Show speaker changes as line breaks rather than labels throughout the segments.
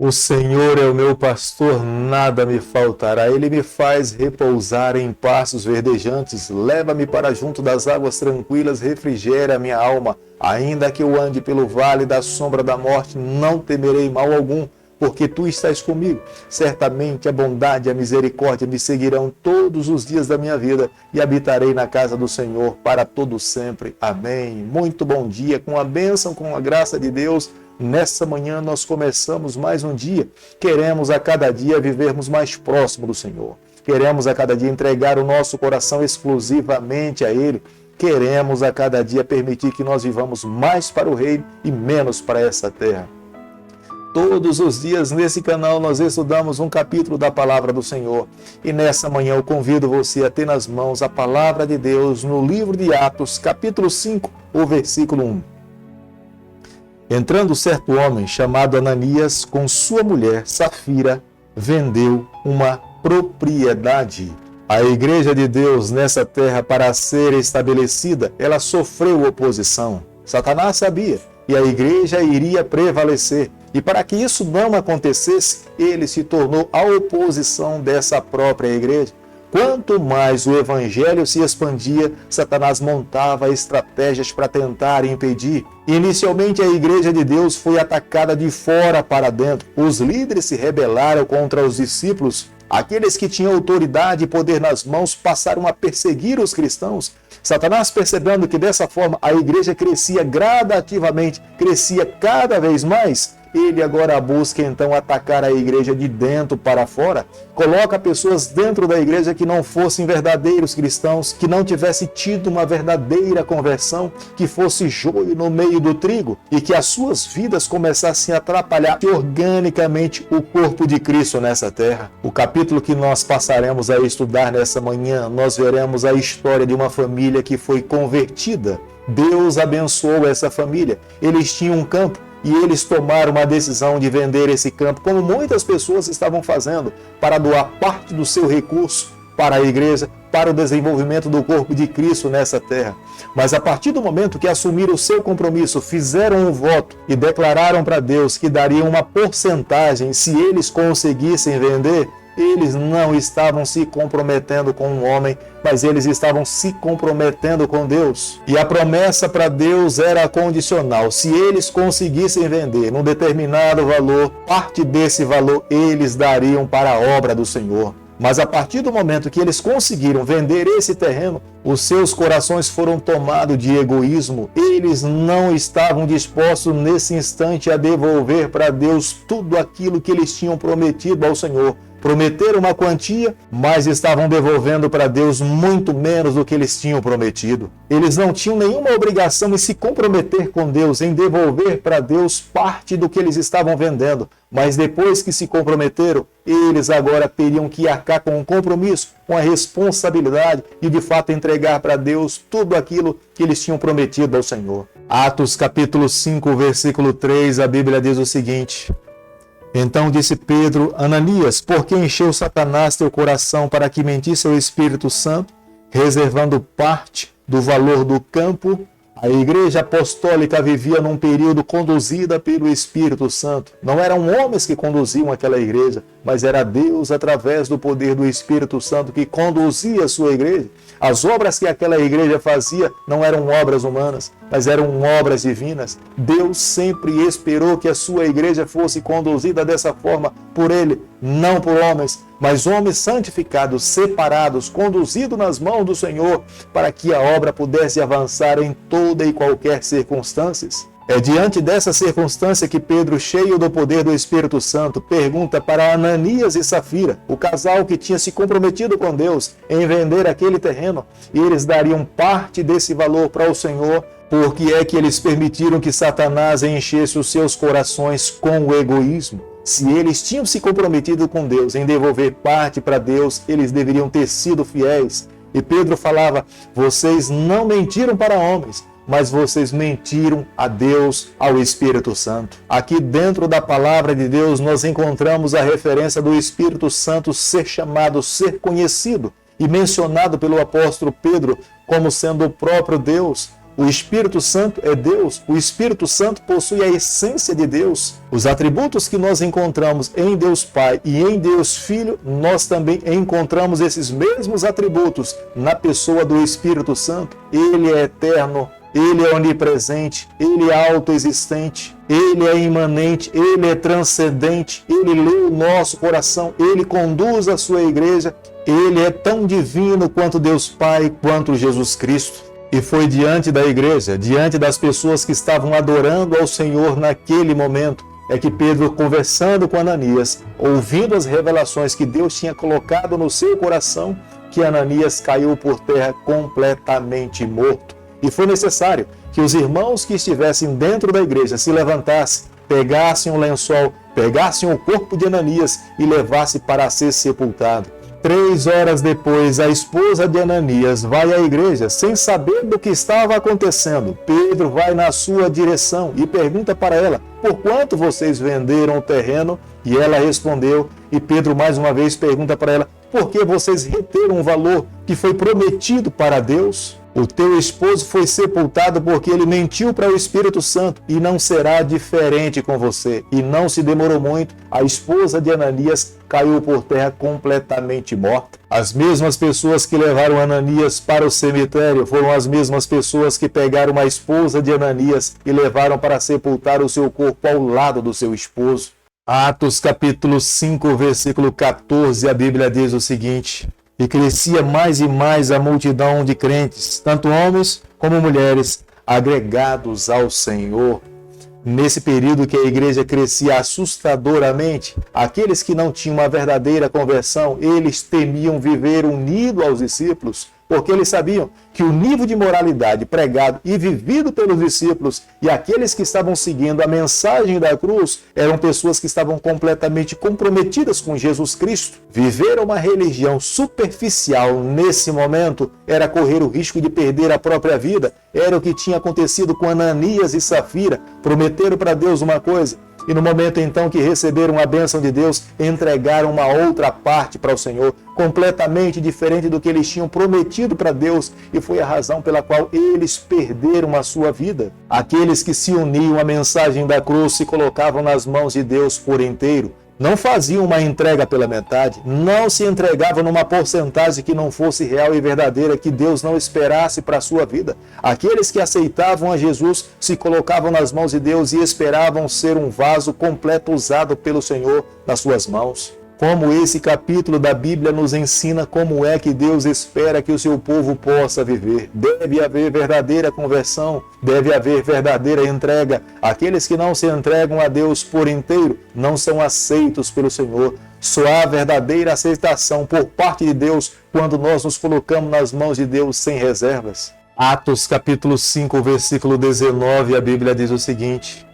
O Senhor é o meu pastor, nada me faltará. Ele me faz repousar em pastos verdejantes. Leva-me para junto das águas tranquilas, refrigera a minha alma. Ainda que eu ande pelo vale da sombra da morte, não temerei mal algum, porque tu estás comigo. Certamente a bondade e a misericórdia me seguirão todos os dias da minha vida e habitarei na casa do Senhor para todo sempre. Amém. Muito bom dia, com a bênção, com a graça de Deus. Nessa manhã nós começamos mais um dia. Queremos a cada dia vivermos mais próximo do Senhor. Queremos a cada dia entregar o nosso coração exclusivamente a Ele. Queremos a cada dia permitir que nós vivamos mais para o Reino e menos para essa terra. Todos os dias nesse canal nós estudamos um capítulo da Palavra do Senhor. E nessa manhã eu convido você a ter nas mãos a Palavra de Deus no livro de Atos, capítulo 5, o versículo 1. Entrando certo homem chamado Ananias com sua mulher Safira, vendeu uma propriedade. A igreja de Deus nessa terra, para ser estabelecida, ela sofreu oposição. Satanás sabia, e a igreja iria prevalecer. E para que isso não acontecesse, ele se tornou a oposição dessa própria igreja. Quanto mais o evangelho se expandia, Satanás montava estratégias para tentar impedir. Inicialmente, a igreja de Deus foi atacada de fora para dentro. Os líderes se rebelaram contra os discípulos. Aqueles que tinham autoridade e poder nas mãos passaram a perseguir os cristãos. Satanás, percebendo que dessa forma a igreja crescia gradativamente, crescia cada vez mais, ele agora busca então atacar a igreja de dentro para fora. Coloca pessoas dentro da igreja que não fossem verdadeiros cristãos, que não tivessem tido uma verdadeira conversão, que fosse joio no meio do trigo e que as suas vidas começassem a atrapalhar organicamente o corpo de Cristo nessa terra. O capítulo que nós passaremos a estudar nessa manhã, nós veremos a história de uma família que foi convertida. Deus abençoou essa família. Eles tinham um campo. E eles tomaram uma decisão de vender esse campo, como muitas pessoas estavam fazendo, para doar parte do seu recurso para a igreja, para o desenvolvimento do corpo de Cristo nessa terra. Mas a partir do momento que assumiram o seu compromisso, fizeram um voto e declararam para Deus que dariam uma porcentagem se eles conseguissem vender, eles não estavam se comprometendo com um homem, mas eles estavam se comprometendo com Deus. E a promessa para Deus era condicional. Se eles conseguissem vender num determinado valor, parte desse valor eles dariam para a obra do Senhor. Mas a partir do momento que eles conseguiram vender esse terreno, os seus corações foram tomados de egoísmo. Eles não estavam dispostos nesse instante a devolver para Deus tudo aquilo que eles tinham prometido ao Senhor. Prometeram uma quantia, mas estavam devolvendo para Deus muito menos do que eles tinham prometido. Eles não tinham nenhuma obrigação em se comprometer com Deus, em devolver para Deus parte do que eles estavam vendendo. Mas depois que se comprometeram, eles agora teriam que arcar com um compromisso, com a responsabilidade e de fato entregar para Deus tudo aquilo que eles tinham prometido ao Senhor. Atos capítulo 5, versículo 3, a Bíblia diz o seguinte: então disse Pedro: Ananias, por que encheu Satanás teu coração para que mentisse ao Espírito Santo, reservando parte do valor do campo? A igreja apostólica vivia num período conduzida pelo Espírito Santo. Não eram homens que conduziam aquela igreja, mas era Deus, através do poder do Espírito Santo, que conduzia a sua igreja. As obras que aquela igreja fazia não eram obras humanas, mas eram obras divinas. Deus sempre esperou que a sua igreja fosse conduzida dessa forma por Ele, não por homens, mas homens santificados, separados, conduzidos nas mãos do Senhor, para que a obra pudesse avançar em toda e qualquer circunstância. É diante dessa circunstância que Pedro, cheio do poder do Espírito Santo, pergunta para Ananias e Safira, o casal que tinha se comprometido com Deus em vender aquele terreno, e eles dariam parte desse valor para o Senhor. Por que é que eles permitiram que Satanás enchesse os seus corações com o egoísmo? Se eles tinham se comprometido com Deus em devolver parte para Deus, eles deveriam ter sido fiéis. E Pedro falava: vocês não mentiram para homens, mas vocês mentiram a Deus, ao Espírito Santo. Aqui dentro da palavra de Deus nós encontramos a referência do Espírito Santo ser chamado, ser conhecido e mencionado pelo apóstolo Pedro como sendo o próprio Deus. O Espírito Santo é Deus. O Espírito Santo possui a essência de Deus. Os atributos que nós encontramos em Deus Pai e em Deus Filho, nós também encontramos esses mesmos atributos na pessoa do Espírito Santo. Ele é eterno, Ele é onipresente, Ele é autoexistente, Ele é imanente, Ele é transcendente, Ele lê o nosso coração, Ele conduz a sua igreja, Ele é tão divino quanto Deus Pai, quanto Jesus Cristo. E foi diante da igreja, diante das pessoas que estavam adorando ao Senhor naquele momento, é que Pedro, conversando com Ananias, ouvindo as revelações que Deus tinha colocado no seu coração, que Ananias caiu por terra completamente morto. E foi necessário que os irmãos que estivessem dentro da igreja se levantassem, pegassem um lençol, pegassem o corpo de Ananias e levassem para ser sepultado. 3 horas depois, a esposa de Ananias vai à igreja sem saber do que estava acontecendo. Pedro vai na sua direção e pergunta para ela: por quanto vocês venderam o terreno? E ela respondeu, e Pedro mais uma vez pergunta para ela: por que vocês reteram um valor que foi prometido para Deus? O teu esposo foi sepultado porque ele mentiu para o Espírito Santo, e não será diferente com você. E não se demorou muito, a esposa de Ananias caiu por terra completamente morta. As mesmas pessoas que levaram Ananias para o cemitério foram as mesmas pessoas que pegaram a esposa de Ananias e levaram para sepultar o seu corpo ao lado do seu esposo. Atos capítulo 5, versículo 14, a Bíblia diz o seguinte: e crescia mais e mais a multidão de crentes, tanto homens como mulheres, agregados ao Senhor. Nesse período que a igreja crescia assustadoramente, aqueles que não tinham uma verdadeira conversão, eles temiam viver unido aos discípulos, porque eles sabiam que o nível de moralidade pregado e vivido pelos discípulos e aqueles que estavam seguindo a mensagem da cruz eram pessoas que estavam completamente comprometidas com Jesus Cristo. Viver uma religião superficial nesse momento era correr o risco de perder a própria vida. Era o que tinha acontecido com Ananias e Safira. Prometeram para Deus uma coisa, e no momento então que receberam a bênção de Deus, entregaram uma outra parte para o Senhor, completamente diferente do que eles tinham prometido para Deus, e foi a razão pela qual eles perderam a sua vida. Aqueles que se uniam à mensagem da cruz se colocavam nas mãos de Deus por inteiro. Não faziam uma entrega pela metade, não se entregavam numa porcentagem que não fosse real e verdadeira, que Deus não esperasse para a sua vida. Aqueles que aceitavam a Jesus se colocavam nas mãos de Deus e esperavam ser um vaso completo usado pelo Senhor nas suas mãos. Como esse capítulo da Bíblia nos ensina como é que Deus espera que o seu povo possa viver. Deve haver verdadeira conversão, deve haver verdadeira entrega. Aqueles que não se entregam a Deus por inteiro não são aceitos pelo Senhor. Só há verdadeira aceitação por parte de Deus quando nós nos colocamos nas mãos de Deus sem reservas. Atos capítulo 5, versículo 19, a Bíblia diz o seguinte: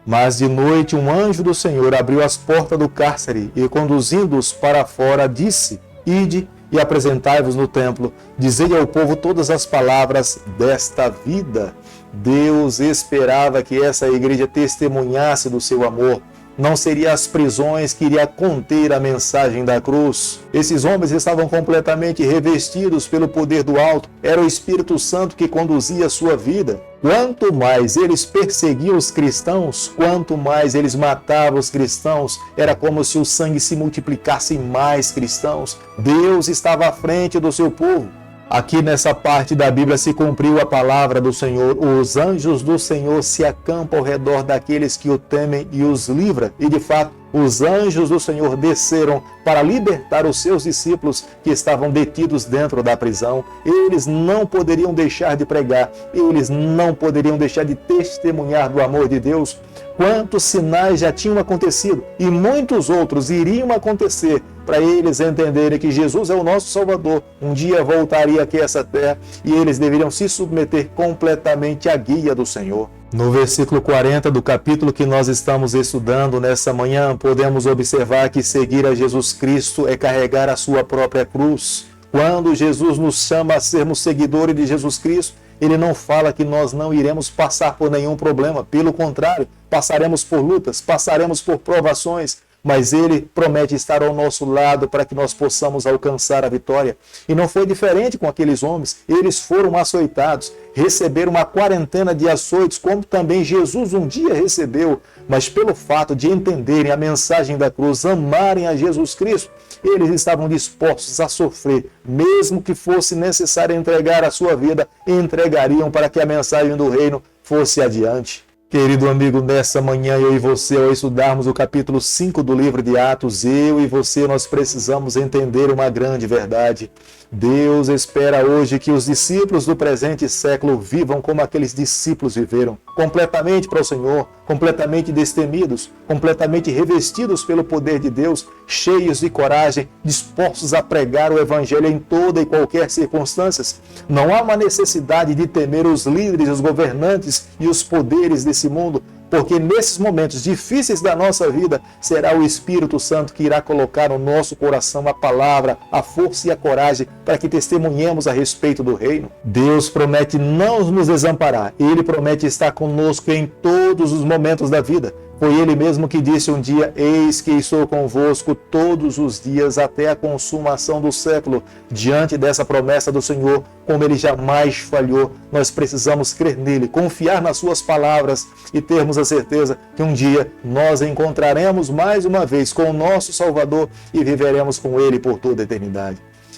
mas de noite um anjo do Senhor abriu as portas do cárcere e, conduzindo-os para fora, disse: ide e apresentai-vos no templo, dizei ao povo todas as palavras desta vida. Deus esperava que essa igreja testemunhasse do seu amor. Não seria as prisões que iria conter a mensagem da cruz. Esses homens estavam completamente revestidos pelo poder do alto. Era o Espírito Santo que conduzia a sua vida. Quanto mais eles perseguiam os cristãos, quanto mais eles matavam os cristãos, era como se o sangue se multiplicasse em mais cristãos. Deus estava à frente do seu povo. Aqui nessa parte da Bíblia se cumpriu a palavra do Senhor. Os anjos do Senhor se acampam ao redor daqueles que o temem e os livra. E de fato, os anjos do Senhor desceram para libertar os seus discípulos que estavam detidos dentro da prisão. Eles não poderiam deixar de pregar, eles não poderiam deixar de testemunhar do amor de Deus. Quantos sinais já tinham acontecido e muitos outros iriam acontecer para eles entenderem que Jesus é o nosso Salvador. Um dia voltaria aqui a essa terra e eles deveriam se submeter completamente à guia do Senhor. No versículo 40 do capítulo que nós estamos estudando nessa manhã, podemos observar que seguir a Jesus Cristo é carregar a sua própria cruz. Quando Jesus nos chama a sermos seguidores de Jesus Cristo, Ele não fala que nós não iremos passar por nenhum problema. Pelo contrário, passaremos por lutas, passaremos por provações, mas Ele promete estar ao nosso lado para que nós possamos alcançar a vitória. E não foi diferente com aqueles homens. Eles foram açoitados, receber uma quarentena de açoites, como também Jesus um dia recebeu, mas pelo fato de entenderem a mensagem da cruz, amarem a Jesus Cristo, eles estavam dispostos a sofrer, mesmo que fosse necessário entregar a sua vida, entregariam para que a mensagem do reino fosse adiante. Querido amigo, nessa manhã eu e você, ao estudarmos o capítulo 5 do livro de Atos, eu e você, nós precisamos entender uma grande verdade. Deus espera hoje que os discípulos do presente século vivam como aqueles discípulos viveram, completamente para o Senhor, completamente destemidos, completamente revestidos pelo poder de Deus, cheios de coragem, dispostos a pregar o Evangelho em toda e qualquer circunstância. Não há uma necessidade de temer os líderes, os governantes e os poderes desse mundo, porque nesses momentos difíceis da nossa vida, será o Espírito Santo que irá colocar no nosso coração a palavra, a força e a coragem para que testemunhemos a respeito do reino. Deus promete não nos desamparar, Ele promete estar conosco em todos os momentos da vida. Foi Ele mesmo que disse um dia: eis que estou convosco todos os dias até a consumação do século. Diante dessa promessa do Senhor, como Ele jamais falhou, nós precisamos crer nele, confiar nas suas palavras e termos a certeza que um dia nós encontraremos mais uma vez com o nosso Salvador e viveremos com Ele por toda a eternidade.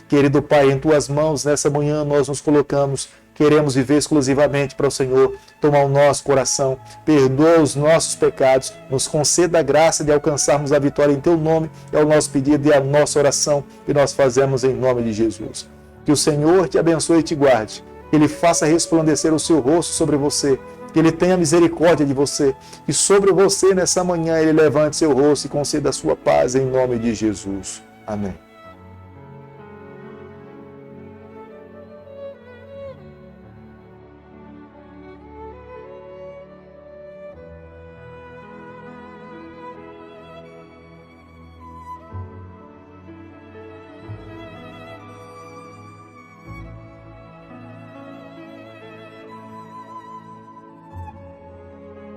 Querido Pai, em Tuas mãos, nessa manhã nós nos colocamos. Queremos viver exclusivamente para o Senhor, tomar o nosso coração, perdoa os nossos pecados, nos conceda a graça de alcançarmos a vitória em Teu nome, é o nosso pedido e a nossa oração que nós fazemos em nome de Jesus. Que o Senhor te abençoe e te guarde, que Ele faça resplandecer o seu rosto sobre você, que Ele tenha misericórdia de você, que sobre você nessa manhã Ele levante seu rosto e conceda a sua paz em nome de Jesus. Amém.